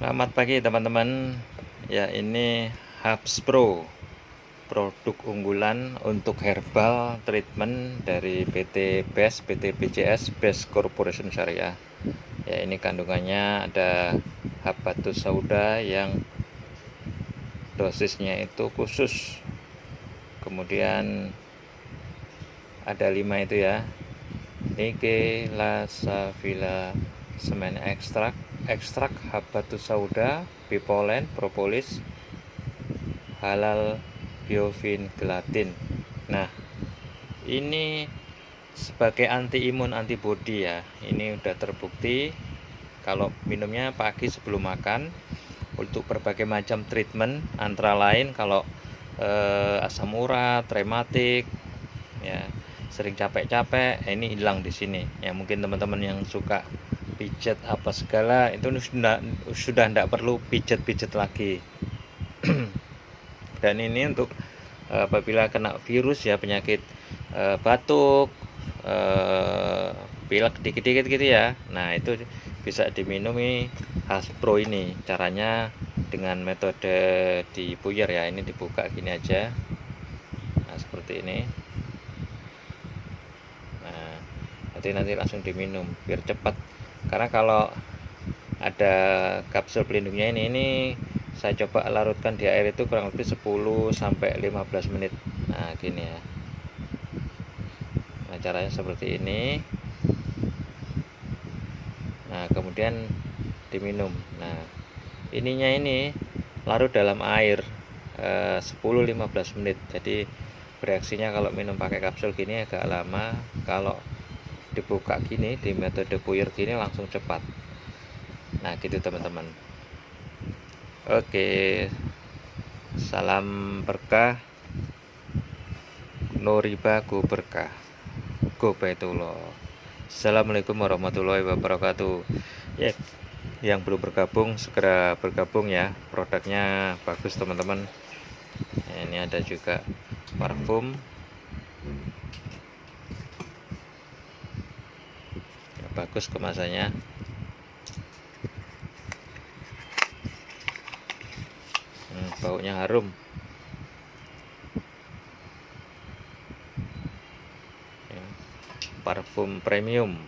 Selamat pagi teman-teman. Ya, ini Hubs Pro, produk unggulan untuk herbal treatment dari PT BES, PT BCS, BES Corporation Syariah. Ya, ini kandungannya ada Habatus Sauda yang dosisnya itu khusus. Kemudian ada 5 itu ya. Nike, Lasavilla, semen ekstrak Habatus Sauda, Bipolen, Propolis, halal, biofin, gelatin. Nah, ini sebagai anti imun, antibodi ya. Ini udah terbukti kalau minumnya pagi sebelum makan untuk berbagai macam treatment, antara lain kalau asam urat, rematik, ya sering capek-capek, ini hilang di sini. Ya mungkin teman-teman yang suka pijat apa segala itu sudah tidak perlu pijat-pijat lagi. Dan ini untuk apabila kena virus ya, penyakit batuk, pilek dikit-dikit gitu ya. Nah, itu bisa diminumi Haspro ini. Caranya dengan metode dipuyer ya. Ini dibuka gini aja. Nah, seperti ini. Nah, nanti langsung diminum biar cepat. Karena kalau ada kapsul pelindungnya ini saya coba larutkan di air itu kurang lebih 10 sampai 15 menit. Nah, gini ya. Nah, caranya seperti ini. Nah, kemudian diminum. Nah, ininya ini larut dalam air 10-15 menit. Jadi bereaksinya kalau minum pakai kapsul gini agak lama, kalau dibuka gini di metode puyer gini langsung cepat. Nah, gitu teman-teman. Oke, salam berkah, no riba, go berkah, go baitullah. Assalamualaikum warahmatullahi wabarakatuh. Ya, yang belum bergabung segera bergabung ya, produknya bagus teman-teman. Ini ada juga parfum ya, bagus kemasannya. Baunya harum ya, parfum premium.